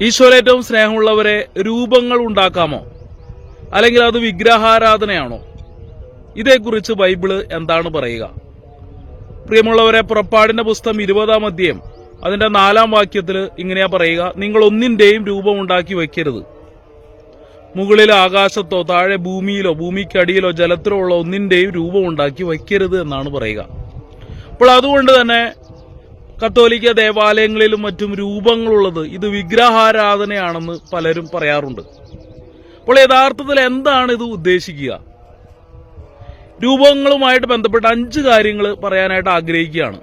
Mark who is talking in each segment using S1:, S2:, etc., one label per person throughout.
S1: ഈശോയേറ്റവും സ്നേഹമുള്ളവരെ, രൂപങ്ങൾ ഉണ്ടാക്കാമോ, അല്ലെങ്കിൽ അത് വിഗ്രഹാരാധനയാണോ? ഇതേക്കുറിച്ച് ബൈബിള് എന്താണ് പറയുക? പ്രിയമുള്ളവരെ, പുറപ്പാടിന്റെ പുസ്തകം 20-ാം അധ്യായം അതിന്റെ 4-ാം വാക്യത്തിൽ ഇങ്ങനെയാ പറയുക: നിങ്ങൾ ഒന്നിന്റെയും രൂപം ഉണ്ടാക്കി വയ്ക്കരുത്. മുകളിൽ ആകാശത്തോ താഴെ ഭൂമിയിലോ ഭൂമിക്കടിയിലോ ജലത്തിലോ ഉള്ള ഒന്നിന്റെയും രൂപം ഉണ്ടാക്കി വയ്ക്കരുത് എന്നാണ് പറയുക. അപ്പോൾ അതുകൊണ്ട് തന്നെ കത്തോലിക്ക ദേവാലയങ്ങളിലും മറ്റും രൂപങ്ങളുള്ളത് ഇത് വിഗ്രഹാരാധനയാണെന്ന് പലരും പറയാറുണ്ട്. അപ്പോൾ യഥാർത്ഥത്തിൽ എന്താണ് ഇത് ഉദ്ദേശിക്കുക? രൂപങ്ങളുമായിട്ട് ബന്ധപ്പെട്ട 5 കാര്യങ്ങൾ പറയാനായിട്ട് ആഗ്രഹിക്കുകയാണ്.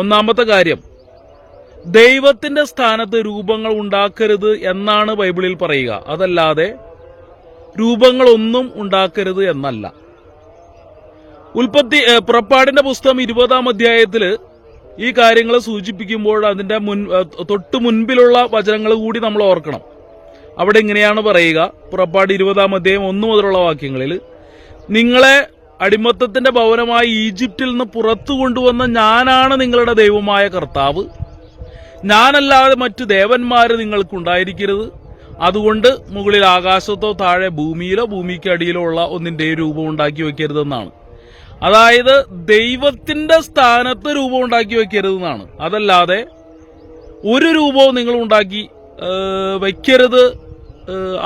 S1: ഒന്നാമത്തെ കാര്യം, ദൈവത്തിന്റെ സ്ഥാനത്ത് രൂപങ്ങൾ ഉണ്ടാക്കരുത് എന്നാണ് ബൈബിളിൽ പറയുക. അതല്ലാതെ രൂപങ്ങളൊന്നും ഉണ്ടാക്കരുത് എന്നല്ല. പുറപ്പാടിന്റെ പുസ്തകം 20-ാം അധ്യായത്തിൽ ഈ കാര്യങ്ങൾ സൂചിപ്പിക്കുമ്പോൾ അതിന്റെ തൊട്ടു മുൻപിലുള്ള വചനങ്ങൾ കൂടി നമ്മൾ ഓർക്കണം. അവിടെ ഇങ്ങനെയാണ് പറയുക, പുറപ്പാട് 20-ാം അധ്യായം 1 മുതലുള്ള വാക്യങ്ങളിൽ: നിങ്ങളെ അടിമത്തത്തിന്റെ ഭവനമായ ഈജിപ്തിൽ നിന്ന് പുറത്തു കൊണ്ടുവന്ന ഞാനാണ് നിങ്ങളുടെ ദൈവമായ കർത്താവ്. ഞാനല്ലാതെ മറ്റു ദേവന്മാര് നിങ്ങൾക്കുണ്ടായിരിക്കരുത്. അതുകൊണ്ട് മുകളിൽ ആകാശത്തോ താഴെ ഭൂമിയിലോ ഭൂമിക്കടിയിലോ ഉള്ള ഒന്നിന്റെ രൂപം ഉണ്ടാക്കി വെക്കരുതെന്നാണ്. അതായത് ദൈവത്തിന്റെ സ്ഥാനത്ത് രൂപം ഉണ്ടാക്കി വെക്കരുതെന്നാണ്. അതല്ലാതെ ഒരു രൂപവും നിങ്ങൾ ഉണ്ടാക്കി വെക്കരുത്,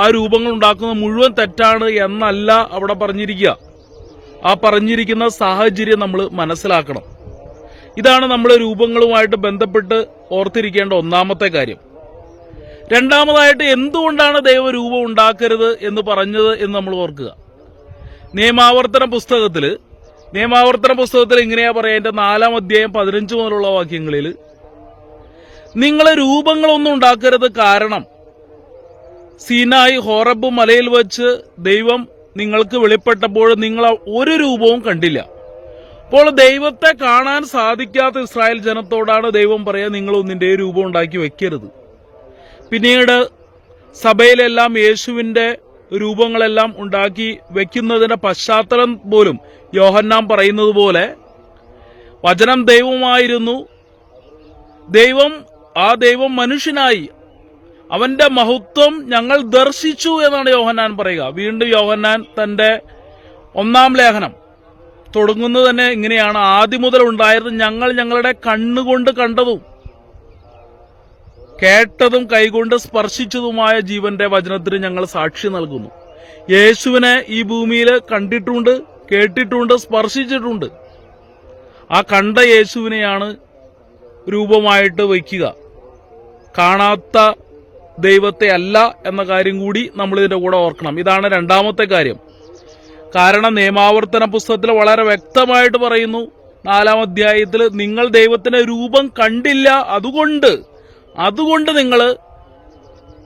S1: ആ രൂപങ്ങൾ ഉണ്ടാക്കുന്നത് മുഴുവൻ തെറ്റാണ് എന്നല്ല അവിടെ പറഞ്ഞിരിക്കുക. ആ പറഞ്ഞിരിക്കുന്ന സാഹചര്യം നമ്മൾ മനസ്സിലാക്കണം. ഇതാണ് നമ്മൾ രൂപങ്ങളുമായിട്ട് ബന്ധപ്പെട്ട് ഓർത്തിരിക്കേണ്ട ഒന്നാമത്തെ കാര്യം. രണ്ടാമതായിട്ട്, എന്തുകൊണ്ടാണ് ദൈവം രൂപം ഉണ്ടാക്കരുത് എന്ന് പറഞ്ഞത് എന്ന് നമ്മൾ ഓർക്കുക. നിയമാവർത്തന പുസ്തകത്തിൽ ഇങ്ങനെയാ പറയാ, എന്റെ 4-ാം അധ്യായം 15 മുതലുള്ള വാക്യങ്ങളിൽ: നിങ്ങൾ രൂപങ്ങളൊന്നും ഉണ്ടാക്കരുത്, കാരണം സീനായി ഹോറബ് മലയിൽ വെച്ച് ദൈവം നിങ്ങൾക്ക് വെളിപ്പെട്ടപ്പോൾ നിങ്ങൾ ഒരു രൂപവും കണ്ടില്ല. അപ്പോൾ ദൈവത്തെ കാണാൻ സാധിക്കാത്ത ഇസ്രായേൽ ജനത്തോടാണ് ദൈവം പറയാ, നിങ്ങൾ ഒന്നിന്റെ രൂപം ഉണ്ടാക്കി വെക്കരുത്. പിന്നീട് സഭയിലെല്ലാം യേശുവിന്റെ രൂപങ്ങളെല്ലാം ഉണ്ടാക്കി വെക്കുന്നതിന്റെ പശ്ചാത്തലം പോലും യോഹന്നാൻ പറയുന്നത് പോലെ, വചനം ദൈവമായിരുന്നു, ആ ദൈവം മനുഷ്യനായി, അവന്റെ മഹത്വം ഞങ്ങൾ ദർശിച്ചു എന്നാണ് യോഹന്നാൻ പറയുക. വീണ്ടും യോഹന്നാൻ തന്റെ 1-ാം ലേഖനം തുടങ്ങുന്നത് തന്നെ ഇങ്ങനെയാണ്: ആദ്യം മുതൽ ഉണ്ടായത് ഞങ്ങൾ ഞങ്ങളുടെ കണ്ണുകൊണ്ട് കണ്ടതും കേട്ടതും കൈകൊണ്ട് സ്പർശിച്ചതുമായ ജീവന്റെ വചനത്തിന് ഞങ്ങൾ സാക്ഷി നൽകുന്നു. യേശുവിനെ ഈ ഭൂമിയിൽ കണ്ടിട്ടുണ്ട്, കേട്ടിട്ടുണ്ട്, സ്പർശിച്ചിട്ടുണ്ട്. ആ കണ്ട യേശുവിനെയാണ് രൂപമായിട്ട് വയ്ക്കുക, കാണാത്ത ദൈവത്തെ അല്ല എന്ന കാര്യം കൂടി നമ്മൾ ഇതിന്റെ കൂടെ ഓർക്കണം. ഇതാണ് രണ്ടാമത്തെ കാര്യം. കാരണം നിയമാവർത്തന പുസ്തകത്തിൽ വളരെ വ്യക്തമായിട്ട് പറയുന്നു, 4-ാം അധ്യായത്തിൽ: നിങ്ങൾ ദൈവത്തിന്റെ രൂപം കണ്ടില്ല, അതുകൊണ്ട് നിങ്ങൾ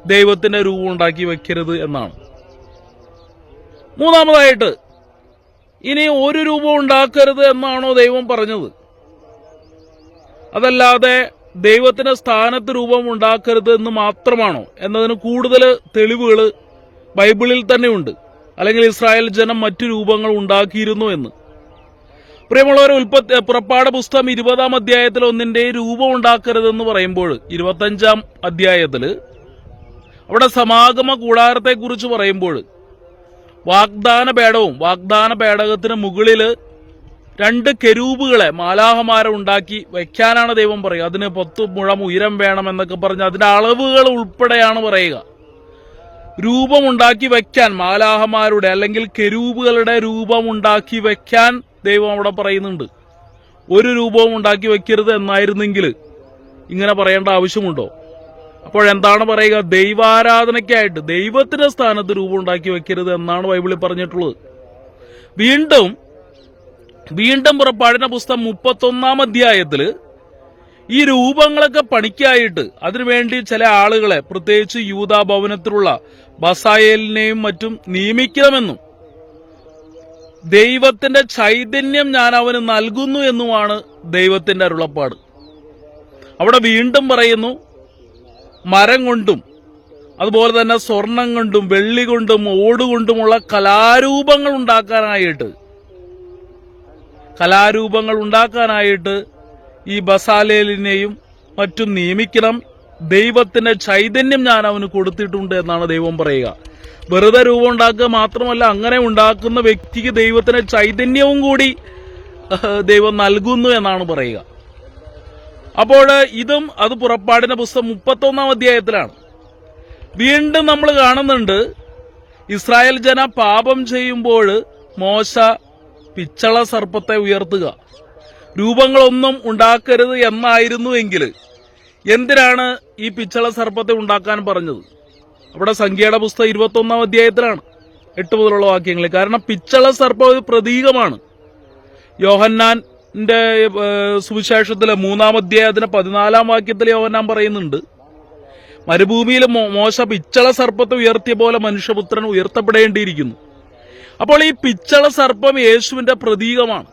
S1: ദൈവത്തിന്റെ രൂപം ഉണ്ടാക്കി വെക്കരുത് എന്നാണ്. മൂന്നാമതായിട്ട്, ഇനി ഒരു രൂപം ഉണ്ടാക്കരുത് എന്നാണോ ദൈവം പറഞ്ഞത്? അതല്ലാതെ ദൈവത്തിന്റെ സ്ഥാനത്ത് രൂപം ഉണ്ടാക്കരുത് എന്ന് മാത്രമാണോ എന്നതിന് കൂടുതൽ തെളിവുകൾ ബൈബിളിൽ തന്നെയുണ്ട്. അല്ലെങ്കിൽ ഇസ്രായേൽ ജനം മറ്റു രൂപങ്ങൾ ഉണ്ടാക്കിയിരുന്നു എന്ന്. പ്രിയമുള്ളവരെ, പുറപ്പാട് പുസ്തകം 20-ാം അധ്യായത്തിൽ ഒന്നിന്റെ രൂപം ഉണ്ടാക്കരുതെന്ന് പറയുമ്പോൾ 25-ാം അധ്യായത്തിൽ അവിടെ സമാഗമ കൂടാരത്തെ കുറിച്ച് പറയുമ്പോൾ വാഗ്ദാന പേടകത്തിന് മുകളിൽ 2 കെരൂബുകളെ മാലാഹമാരെ ഉണ്ടാക്കി വെക്കാനാണ് ദൈവം പറയുക. അതിന് 10 മുഴം ഉയരം വേണം എന്നൊക്കെ പറഞ്ഞ് അതിന്റെ അളവുകൾ ഉൾപ്പെടെയാണ് പറയുക. രൂപം ഉണ്ടാക്കി വെക്കാൻ, മാലാഹമാരുടെ അല്ലെങ്കിൽ കെരൂബുകളുടെ രൂപം ഉണ്ടാക്കി വെക്കാൻ ദൈവം അവിടെ പറയുന്നുണ്ട്. ഒരു രൂപവും ഉണ്ടാക്കി വെക്കരുത് എന്നായിരുന്നെങ്കിൽ ഇങ്ങനെ പറയേണ്ട ആവശ്യമുണ്ടോ? അപ്പോഴെന്താണ് പറയുക? ദൈവാരാധനയ്ക്കായിട്ട് ദൈവത്തിന്റെ സ്ഥാനത്ത് രൂപം ഉണ്ടാക്കി വെക്കരുത് എന്നാണ് ബൈബിളിൽ പറഞ്ഞിട്ടുള്ളത്. വീണ്ടും പുറപ്പാടിന്റെ പുസ്തകം 31-ാം അധ്യായത്തിൽ ഈ രൂപങ്ങളൊക്കെ പണിക്കായിട്ട് അതിനുവേണ്ടി ചില ആളുകളെ, പ്രത്യേകിച്ച് യൂദാ ഭവനത്തിലുള്ള ബസായേലിനെയും മറ്റും നിയമിക്കണമെന്നും ദൈവത്തിന്റെ ചൈതന്യം ഞാൻ അവന് നൽകുന്നു എന്നുമാണ് ദൈവത്തിന്റെ അരുളപ്പാട്. അവിടെ വീണ്ടും പറയുന്നു, മരം കൊണ്ടും അതുപോലെ തന്നെ സ്വർണം കൊണ്ടും വെള്ളി കൊണ്ടും ഓടുകൊണ്ടുമുള്ള കലാരൂപങ്ങൾ ഉണ്ടാക്കാനായിട്ട് ഈ ബസാലേലിനെയും മറ്റും നിയമിക്കണം. ദൈവത്തിന്റെ ചൈതന്യം ഞാൻ അവന് കൊടുത്തിട്ടുണ്ട് എന്നാണ് ദൈവം പറയുക. വെറുതെ രൂപം ഉണ്ടാക്കുക മാത്രമല്ല, അങ്ങനെ ഉണ്ടാക്കുന്ന വ്യക്തിക്ക് ദൈവത്തിന്റെ ചൈതന്യവും കൂടി ദൈവം നൽകുന്നു എന്നാണ് പറയുക. അപ്പോൾ ഇതും അത് പുറപ്പാടിന്റെ പുസ്തകം 31-ാം അധ്യായത്തിലാണ്. വീണ്ടും നമ്മൾ കാണുന്നുണ്ട്, ഇസ്രായേൽ ജന പാപം ചെയ്യുമ്പോൾ മോശ പിച്ചള സർപ്പത്തെ ഉയർത്തുക, രൂപങ്ങളൊന്നും ഉണ്ടാക്കരുത് എന്നായിരുന്നുവെങ്കിൽ എന്തിനാണ് ഈ പിച്ചള സർപ്പത്തെ ഉണ്ടാക്കാൻ പറഞ്ഞത്? അവിടെ സംഖ്യയുടെ പുസ്തകം 21-ാം അധ്യായത്തിലാണ് 8 മുതലുള്ള വാക്യങ്ങളിൽ. കാരണം പിച്ചള സർപ്പം ഒരു പ്രതീകമാണ്. യോഹന്നാന്റെ സുവിശേഷത്തിലെ 3-ാം അധ്യായത്തിന് 14-ാം വാക്യത്തിൽ യോഹന്നാൻ പറയുന്നുണ്ട്, മരുഭൂമിയിൽ മോശ പിച്ചള സർപ്പത്തെ ഉയർത്തിയ പോലെ മനുഷ്യപുത്രൻ ഉയർത്തപ്പെടേണ്ടിയിരിക്കുന്നു. അപ്പോൾ ഈ പിച്ചള സർപ്പം യേശുവിന്റെ പ്രതീകമാണ്.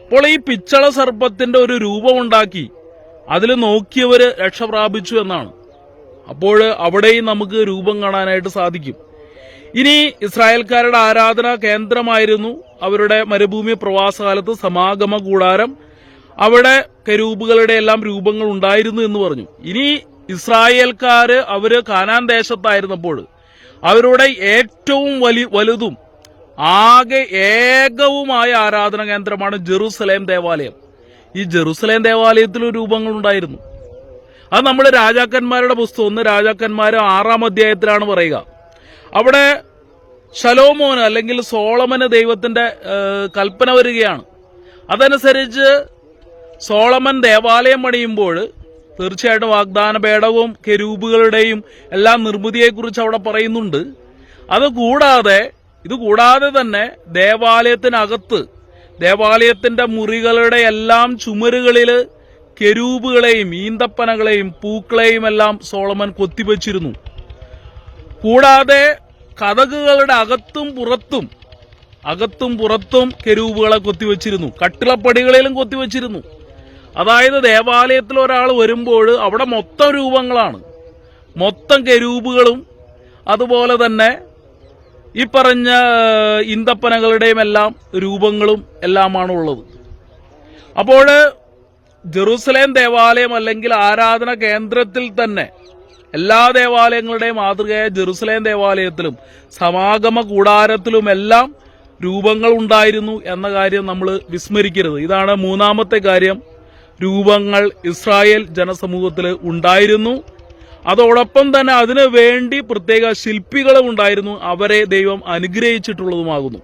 S1: അപ്പോൾ ഈ പിച്ചള സർപ്പത്തിന്റെ ഒരു രൂപമുണ്ടാക്കി അതിൽ നോക്കിയവര് രക്ഷ പ്രാപിച്ചു എന്നാണ്. അപ്പോൾ അവിടെയും നമുക്ക് രൂപം കാണാനായിട്ട് സാധിക്കും. ഇനി ഇസ്രായേൽക്കാരുടെ ആരാധനാ കേന്ദ്രമായിരുന്നു അവരുടെ മരുഭൂമി പ്രവാസകാലത്ത് സമാഗമ കൂടാരം. അവിടെ കെരൂബുകളുടെ എല്ലാം രൂപങ്ങൾ ഉണ്ടായിരുന്നു എന്ന് പറഞ്ഞു. ഇനി ഇസ്രായേൽക്കാര് അവര് കാനാൻ ദേശത്തായിരുന്നപ്പോൾ അവരുടെ ഏറ്റവും വലുതും ആകെ ഏകവുമായ ആരാധന കേന്ദ്രമാണ് ജെറുസലേം ദേവാലയം. ഈ ജെറുസലേം ദേവാലയത്തിൽ രൂപങ്ങൾ ഉണ്ടായിരുന്നു. അത് നമ്മൾ രാജാക്കന്മാരുടെ പുസ്തകം 1 രാജാക്കന്മാർ 6-ാം അധ്യായത്തിലാണ് പറയുക. അവിടെ ശലോമോന് അല്ലെങ്കിൽ സോളമന് ദൈവത്തിന്റെ കൽപ്പന വരികയാണ്. അതനുസരിച്ച് സോളമൻ ദേവാലയം പണിയുമ്പോൾ തീർച്ചയായിട്ടും വാഗ്ദാന പേടകവും കെരൂബുകളുടെയും എല്ലാ നിർമ്മിതിയെക്കുറിച്ച് അവിടെ പറയുന്നുണ്ട്. ഇതുകൂടാതെ തന്നെ ദേവാലയത്തിനകത്ത് ദേവാലയത്തിന്റെ മുറികളുടെ എല്ലാം ചുമരുകളിൽ കെരൂബുകളെയും ഈന്തപ്പനകളെയും പൂക്കളെയും എല്ലാം സോളമൻ കൊത്തിവെച്ചിരുന്നു. കൂടാതെ കതകുകളുടെ അകത്തും പുറത്തും കെരൂബുകളെ കൊത്തിവെച്ചിരുന്നു. കട്ടിളപ്പടികളിലും കൊത്തിവെച്ചിരുന്നു. അതായത് ദേവാലയത്തിൽ ഒരാൾ വരുമ്പോൾ അവിടെ മൊത്തം രൂപങ്ങളാണ്, മൊത്തം കെരൂബുകളും അതുപോലെ തന്നെ ഈ പറഞ്ഞ ഈന്തപ്പനകളുടെയും എല്ലാം രൂപങ്ങളും എല്ലാമാണ് ഉള്ളത്. അപ്പോൾ ജെറുസലേം ദേവാലയം അല്ലെങ്കിൽ ആരാധന കേന്ദ്രത്തിൽ തന്നെ എല്ലാ ദേവാലയങ്ങളുടെയും മാതൃകയായ ജെറുസലേം ദേവാലയത്തിലും സമാഗമ കൂടാരത്തിലുമെല്ലാം രൂപങ്ങൾ ഉണ്ടായിരുന്നു എന്ന കാര്യം നമ്മൾ വിസ്മരിക്കരുത്. ഇതാണ് 3-ാമത്തെ കാര്യം. രൂപങ്ങൾ ഇസ്രായേൽ ജനസമൂഹത്തിൽ ഉണ്ടായിരുന്നു. അതോടൊപ്പം തന്നെ അതിനു വേണ്ടി പ്രത്യേക ശില്പികളും ഉണ്ടായിരുന്നു. അവരെ ദൈവം അനുഗ്രഹിച്ചിട്ടുള്ളതുമാകുന്നു.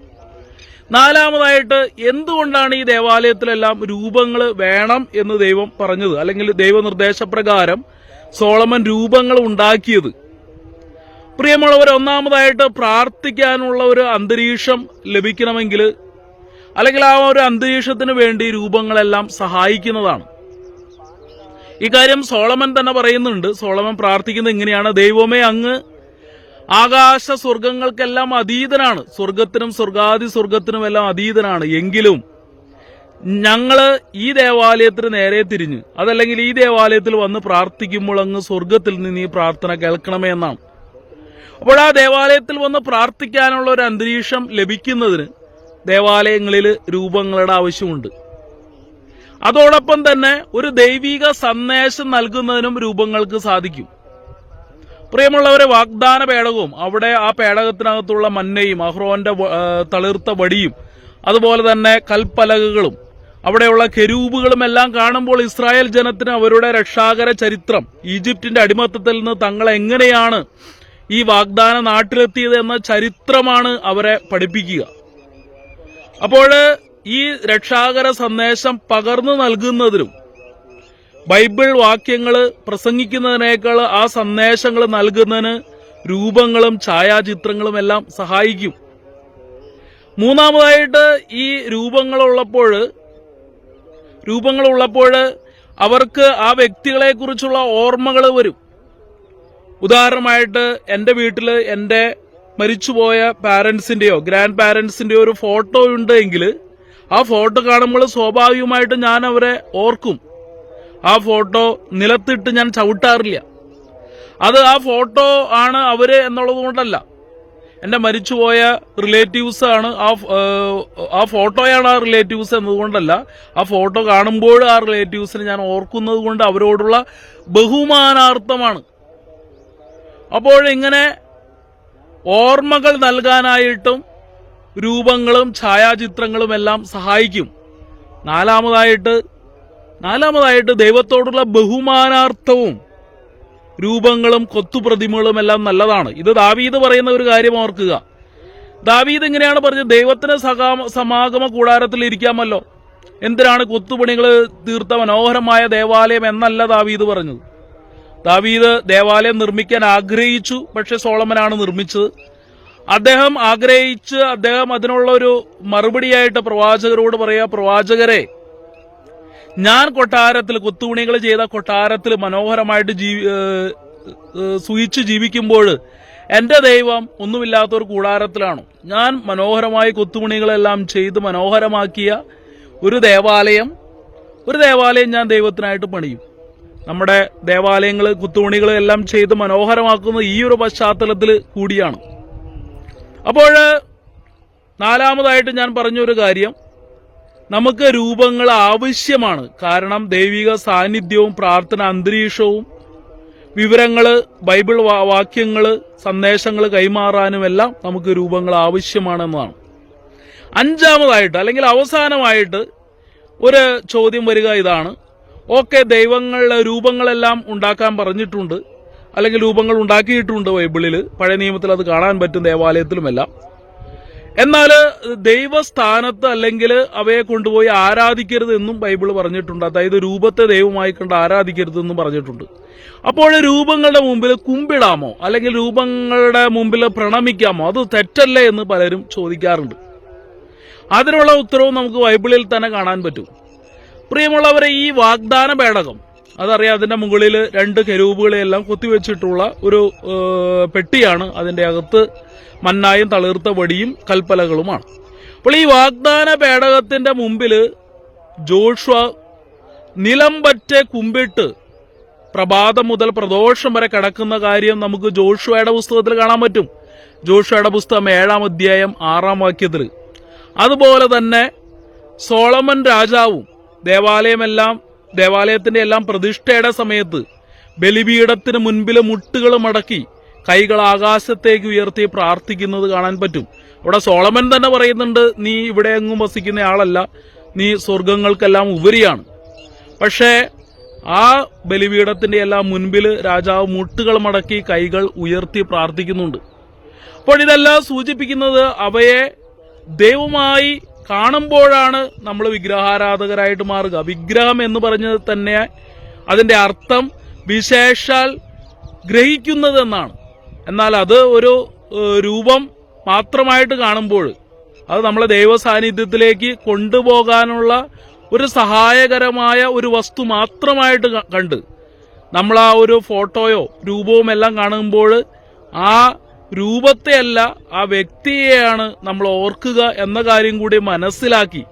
S1: 4-ാമതായിട്ട് എന്തുകൊണ്ടാണ് ഈ ദേവാലയത്തിലെല്ലാം രൂപങ്ങൾ വേണം എന്ന് ദൈവം പറഞ്ഞത്, അല്ലെങ്കിൽ ദൈവനിർദ്ദേശപ്രകാരം സോളമൻ രൂപങ്ങൾ ഉണ്ടാക്കിയത്? പ്രിയമുള്ളവർ, ഒന്നാമതായിട്ട് പ്രാർത്ഥിക്കാനുള്ള ഒരു അന്തരീക്ഷം ലഭിക്കണമെങ്കിൽ, അല്ലെങ്കിൽ ആ ഒരു അന്തരീക്ഷത്തിന് വേണ്ടി രൂപങ്ങളെല്ലാം സഹായിക്കുന്നതാണ്. ഇക്കാര്യം സോളമൻ തന്നെ പറയുന്നുണ്ട്. സോളമൻ പ്രാർത്ഥിക്കുന്നത് ഇങ്ങനെയാണ്: ദൈവമേ, അങ്ങ് ആകാശ സ്വർഗങ്ങൾക്കെല്ലാം അതീതനാണ്, സ്വർഗത്തിനും സ്വർഗാദി സ്വർഗത്തിനുമെല്ലാം അതീതനാണ്. എങ്കിലും ഞങ്ങള് ഈ ദേവാലയത്തിന് നേരെ തിരിഞ്ഞ്, അതല്ലെങ്കിൽ ഈ ദേവാലയത്തിൽ വന്ന് പ്രാർത്ഥിക്കുമ്പോൾ അങ്ങ് സ്വർഗത്തിൽ നിന്ന് ഈ പ്രാർത്ഥന കേൾക്കണമേ എന്നാണ്. അപ്പോൾ ആ ദേവാലയത്തിൽ വന്ന് പ്രാർത്ഥിക്കാനുള്ള ഒരു അന്തരീക്ഷം ലഭിക്കുന്നതിന് ദേവാലയങ്ങളിൽ രൂപങ്ങളുടെ ആവശ്യമുണ്ട്. അതോടൊപ്പം തന്നെ ഒരു ദൈവിക സന്ദേശം നൽകുന്നതിനും രൂപങ്ങൾക്ക് സാധിക്കും. പ്രിയമുള്ളവരെ, വാഗ്ദാന പേടകവും അവിടെ ആ പേടകത്തിനകത്തുള്ള മന്നയും അഹ്റോന്റെ തളിർത്ത വടിയും അതുപോലെ തന്നെ കൽപ്പലകകളും അവിടെയുള്ള കെരൂബുകളും എല്ലാം കാണുമ്പോൾ ഇസ്രായേൽ ജനത്തിന് അവരുടെ രക്ഷാകര ചരിത്രം, ഈജിപ്തിന്റെ അടിമത്തത്തിൽ നിന്ന് തങ്ങൾ എങ്ങനെയാണ് ഈ വാഗ്ദാന നാട്ടിലെത്തിയത് എന്ന ചരിത്രമാണ് അവരെ പഠിപ്പിക്കുക. അപ്പോൾ ഈ രക്ഷാകര സന്ദേശം പകർന്നു നൽകുന്നതിനും ബൈബിൾ വാക്യങ്ങൾ പ്രസംഗിക്കുന്നതിനേക്കാൾ ആ സന്ദേശങ്ങൾ നൽകുന്നതിന് രൂപങ്ങളും ഛായാചിത്രങ്ങളും എല്ലാം സഹായിക്കും. 3-ാമതായിട്ട് ഈ രൂപങ്ങളുള്ളപ്പോൾ അവർക്ക് ആ വ്യക്തികളെ കുറിച്ചുള്ള ഓർമ്മകൾ വരും. ഉദാഹരണമായിട്ട് എൻ്റെ വീട്ടിൽ എൻ്റെ മരിച്ചുപോയ പാരന്റ്സിന്റെയോ ഗ്രാൻഡ് പാരന്റ്സിന്റെയോ ഒരു ഫോട്ടോ ഉണ്ട് എങ്കിൽ ആ ഫോട്ടോ കാണുമ്പോൾ സ്വാഭാവികമായിട്ട് ഞാൻ അവരെ ഓർക്കും. ആ ഫോട്ടോ നിലത്തിട്ട് ഞാൻ ചവിട്ടാറില്ല. അത് ആ ഫോട്ടോ ആണ് അവര് എന്നുള്ളത് കൊണ്ടല്ല. എന്റെ മരിച്ചുപോയ റിലേറ്റീവ്സ് ആണ് ആ ഫോട്ടോയാണ് ആ റിലേറ്റീവ്സ് എന്നതുകൊണ്ടല്ല, ആ ഫോട്ടോ കാണുമ്പോൾ ആ റിലേറ്റീവ്സിനെ ഞാൻ ഓർക്കുന്നത് കൊണ്ട് അവരോടുള്ള ബഹുമാനാർത്ഥമാണ്. അപ്പോൾ ഇങ്ങനെ ഓർമ്മകൾ നൽകാനായിട്ടും രൂപങ്ങളും ഛായാചിത്രങ്ങളും എല്ലാം സഹായിക്കും. നാലാമതായിട്ട് ദൈവത്തോടുള്ള ബഹുമാനാർത്ഥവും രൂപങ്ങളും കൊത്തുപ്രതിമകളും എല്ലാം നല്ലതാണ്. ഇത് ദാവീദ് പറയുന്ന ഒരു കാര്യം ഓർക്കുക. ദാവീദ് ഇങ്ങനെയാണ് പറഞ്ഞത്, ദൈവത്തിന് സമാഗമ കൂടാരത്തിൽ ഇരിക്കാമല്ലോ, എന്തിനാണ് കൊത്തുപണികൾ തീർത്ത മനോഹരമായ ദേവാലയം എന്നല്ല ദാവീദ് പറഞ്ഞത്. ദാവീദ് ദേവാലയം നിർമ്മിക്കാൻ ആഗ്രഹിച്ചു, പക്ഷെ സോളമനാണ് നിർമ്മിച്ചത്. അദ്ദേഹം അതിനുള്ള ഒരു മറുപടിയായിട്ട് പ്രവാചകരോട് പറയാ, പ്രവാചകരെ, ഞാൻ കൊട്ടാരത്തിൽ കൊത്തുപണികൾ ചെയ്ത കൊട്ടാരത്തിൽ മനോഹരമായിട്ട് സുഖിച്ച് ജീവിക്കുമ്പോൾ എന്റെ ദൈവം ഒന്നുമില്ലാത്തൊരു കൂടാരത്തിലാണ്. ഞാൻ മനോഹരമായി കൊത്തുപണികളെല്ലാം ചെയ്ത് മനോഹരമാക്കിയ ഒരു ദേവാലയം ഞാൻ ദൈവത്തിനായിട്ട് പണിയും. നമ്മുടെ ദേവാലയങ്ങൾ കൊത്തുപണികൾ എല്ലാം ചെയ്ത് മനോഹരമാക്കുന്ന ഈ ഒരു പശ്ചാത്തലത്തിൽ കൂടിയാണ്. അപ്പോൾ നാലാമതായിട്ട് ഞാൻ പറഞ്ഞൊരു കാര്യം, നമുക്ക് രൂപങ്ങൾ ആവശ്യമാണ്. കാരണം ദൈവിക സാന്നിധ്യവും പ്രാർത്ഥന അന്തരീക്ഷവും വിവരങ്ങള്, ബൈബിൾ വാക്യങ്ങള്, സന്ദേശങ്ങൾ കൈമാറാനുമെല്ലാം നമുക്ക് രൂപങ്ങൾ ആവശ്യമാണെന്നതാണ്. അഞ്ചാമതായിട്ട് അല്ലെങ്കിൽ അവസാനമായിട്ട് ഒരു ചോദ്യം വരിക ഇതാണ്. ഓക്കെ, ദൈവങ്ങളുടെ രൂപങ്ങളെല്ലാം ഉണ്ടാക്കാൻ പറഞ്ഞിട്ടുണ്ട്, അല്ലെങ്കിൽ രൂപങ്ങൾ ഉണ്ടാക്കിയിട്ടുണ്ട് ബൈബിളിൽ, പഴയ നിയമത്തിൽ അത് കാണാൻ പറ്റും, ദേവാലയത്തിലുമെല്ലാം. എന്നാൽ ദൈവസ്ഥാനത്ത് അല്ലെങ്കിൽ അവയെ കൊണ്ടുപോയി ആരാധിക്കരുത് എന്നും ബൈബിൾ പറഞ്ഞിട്ടുണ്ട്. അതായത് രൂപത്തെ ദൈവമായി കണ്ട് ആരാധിക്കരുതെന്നും പറഞ്ഞിട്ടുണ്ട്. അപ്പോൾ രൂപങ്ങളുടെ മുമ്പിൽ കുമ്പിടാമോ അല്ലെങ്കിൽ രൂപങ്ങളുടെ മുമ്പിൽ പ്രണമിക്കാമോ, അത് തെറ്റല്ലേ എന്ന് പലരും ചോദിക്കാറുണ്ട്. അതിനുള്ള ഉത്തരവും നമുക്ക് ബൈബിളിൽ തന്നെ കാണാൻ പറ്റും. പ്രിയമുള്ളവരെ, ഈ വാഗ്ദാന പേടകം, അതറിയാം, അതിന്റെ മുകളിൽ 2 കെരൂബുകളെല്ലാം കുത്തിവെച്ചിട്ടുള്ള ഒരു പെട്ടിയാണ്. അതിന്റെ അകത്ത് മന്നായും തളിർത്ത വടിയും കൽപ്പലകളുമാണ്. അപ്പോൾ ഈ വാഗ്ദാന പേടകത്തിന്റെ മുമ്പിൽ ജോഷുവ നിലംപറ്റെ കുമ്പിട്ട് പ്രഭാതം മുതൽ പ്രദോഷം വരെ കിടക്കുന്ന കാര്യം നമുക്ക് ജോഷുവയുടെ പുസ്തകത്തിൽ കാണാൻ പറ്റും. ജോഷുവയുടെ പുസ്തകം 7-ാം അധ്യായം 6-ാം വാക്യത്തിൽ. അതുപോലെ തന്നെ സോളമൻ രാജാവും ദേവാലയത്തിന്റെ എല്ലാം പ്രതിഷ്ഠയുടെ സമയത്ത് ബലിപീഠത്തിന് മുൻപിലെ മുട്ടുകൾ മടക്കി കൈകൾ ആകാശത്തേക്ക് ഉയർത്തി പ്രാർത്ഥിക്കുന്നത് കാണാൻ പറ്റും. അവിടെ സോളമൻ തന്നെ പറയുന്നുണ്ട്, നീ ഇവിടെ എങ്ങും വസിക്കുന്ന ആളല്ല, നീ സ്വർഗങ്ങൾക്കെല്ലാം ഉപരിയാണ്. പക്ഷേ ആ ബലിപീഠത്തിന്റെ എല്ലാം മുൻപിൽ രാജാവ് മുട്ടുകൾ മടക്കി കൈകൾ ഉയർത്തി പ്രാർത്ഥിക്കുന്നുണ്ട്. അപ്പോൾ ഇതെല്ലാം സൂചിപ്പിക്കുന്നത് അവയെ ദൈവമായി കാണുമ്പോഴാണ് നമ്മൾ വിഗ്രഹാരാധകരായിട്ട് മാറുക. വിഗ്രഹം എന്ന് പറഞ്ഞത് തന്നെ അതിന്റെ അർത്ഥം വിശേഷാൽ ഗ്രഹിക്കുന്നതെന്നാണ്. എന്നാൽ അത് ഒരു രൂപം മാത്രമായിട്ട് കാണുമ്പോൾ അത് നമ്മളെ ദൈവ സാന്നിധ്യത്തിലേക്ക് കൊണ്ടുപോകാനുള്ള ഒരു സഹായകരമായ ഒരു വസ്തു മാത്രമായിട്ട് കണ്ട് നമ്മൾ ആ ഒരു ഫോട്ടോയോ രൂപവും എല്ലാം കാണുമ്പോൾ ആ രൂപത്തെയല്ല, ആ വ്യക്തിയെയാണ് നമ്മൾ ഓർക്കുക എന്ന കാര്യം കൂടി മനസ്സിലാക്കി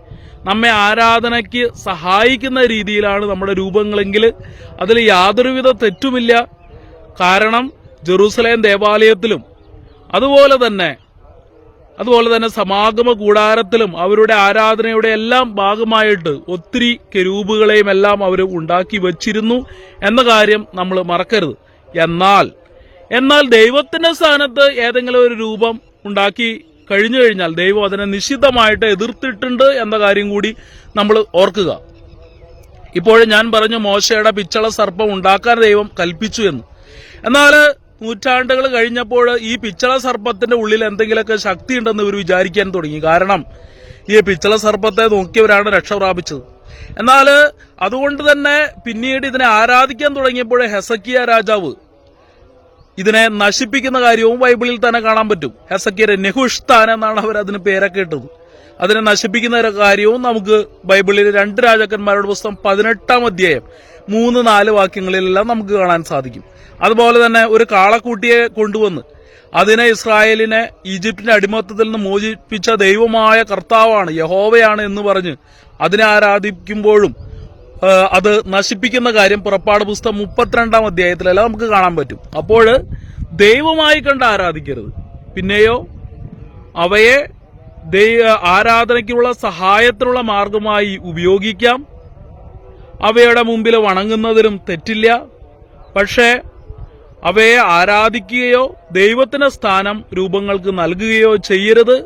S1: നമ്മെ ആരാധനയ്ക്ക് സഹായിക്കുന്ന രീതിയിലാണ് നമ്മുടെ രൂപങ്ങളെങ്കിൽ അതിൽ യാതൊരുവിധ തെറ്റുമില്ല. കാരണം ജെറൂസലേം ദേവാലയത്തിലും അതുപോലെ തന്നെ സമാഗമ കൂടാരത്തിലും അവരുടെ ആരാധനയുടെ എല്ലാം ഭാഗമായിട്ട് ഒത്തിരി കെരൂബുകളെയും എല്ലാം അവർ ഉണ്ടാക്കി വച്ചിരുന്നു എന്ന കാര്യം നമ്മൾ മറക്കരുത്. എന്നാൽ ദൈവത്തിന്റെ സ്ഥാനത്ത് ഏതെങ്കിലും ഒരു രൂപം ഉണ്ടാക്കി കഴിഞ്ഞു കഴിഞ്ഞാൽ ദൈവം അതിനെ നിശ്ചിതമായിട്ട് എതിർത്തിട്ടുണ്ട് എന്ന കാര്യം കൂടി നമ്മൾ ഓർക്കുക. ഇപ്പോഴും ഞാൻ പറഞ്ഞു, മോശയുടെ പിച്ചള സർപ്പം ഉണ്ടാക്കാൻ ദൈവം കൽപ്പിച്ചു എന്ന്. എന്നാൽ നൂറ്റാണ്ടുകൾ കഴിഞ്ഞപ്പോൾ ഈ പിച്ചള സർപ്പത്തിന്റെ ഉള്ളിൽ എന്തെങ്കിലുമൊക്കെ ശക്തി ഉണ്ടെന്ന് ഇവർ വിചാരിക്കാൻ തുടങ്ങി. കാരണം ഈ പിച്ചള സർപ്പത്തെ നോക്കിയവരാണ് രക്ഷ പ്രാപിച്ചത്. എന്നാൽ അതുകൊണ്ട് തന്നെ പിന്നീട് ഇതിനെ ആരാധിക്കാൻ തുടങ്ങിയപ്പോൾ ഹെസക്കിയ രാജാവ് ഇതിനെ നശിപ്പിക്കുന്ന കാര്യവും ബൈബിളിൽ തന്നെ കാണാൻ പറ്റും. ഹെസക്കിയ നെഹുഷ്താൻ എന്നാണ് അവർ അതിന് പേരൊക്കെ ഇട്ടത്. അതിനെ നശിപ്പിക്കുന്ന കാര്യവും നമുക്ക് ബൈബിളിൽ 2 രാജാക്കന്മാരുടെ പുസ്തകം 18-ാം അധ്യായം 3-4 വാക്യങ്ങളിലെല്ലാം നമുക്ക് കാണാൻ സാധിക്കും. അതുപോലെ തന്നെ ഒരു കാളക്കുട്ടിയെ കൊണ്ടുവന്ന് അതിനെ ഇസ്രായേലിനെ ഈജിപ്തിന്റെ അടിമത്തത്തിൽ നിന്ന് മോചിപ്പിച്ച ദൈവമായ കർത്താവാണ്, യഹോവയാണ് എന്ന് പറഞ്ഞ് അതിനെ ആരാധിക്കുമ്പോഴും അത് നശിപ്പിക്കുന്ന കാര്യം പുറപ്പാട് പുസ്തകം 32-ാം അധ്യായത്തിലെല്ലാം നമുക്ക് കാണാൻ പറ്റും. അപ്പോൾ ദൈവമായി കണ്ട് ആരാധിക്കരുത്. പിന്നെയോ അവയെ ആരാധനയ്ക്കുള്ള സഹായത്തിനുള്ള മാർഗമായി ഉപയോഗിക്കാം. അവയുടെ മുമ്പിൽ വണങ്ങുന്നതിലും തെറ്റില്ല. പക്ഷേ അവയെ ആരാധിക്കുകയോ ദൈവത്തിന് സ്ഥാനം രൂപങ്ങൾക്ക് നൽകുകയോ ചെയ്യരുത്.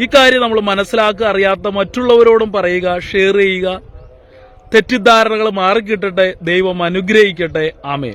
S1: ഇക്കാര്യം നമ്മൾ മനസ്സിലാക്കുക. അറിയാത്ത മറ്റുള്ളവരോടും പറയുക, ഷെയർ ചെയ്യുക. തെറ്റിദ്ധാരണകൾ മാറിക്കിട്ടട്ടെ. ദൈവം അനുഗ്രഹിക്കട്ടെ. ആമേൻ.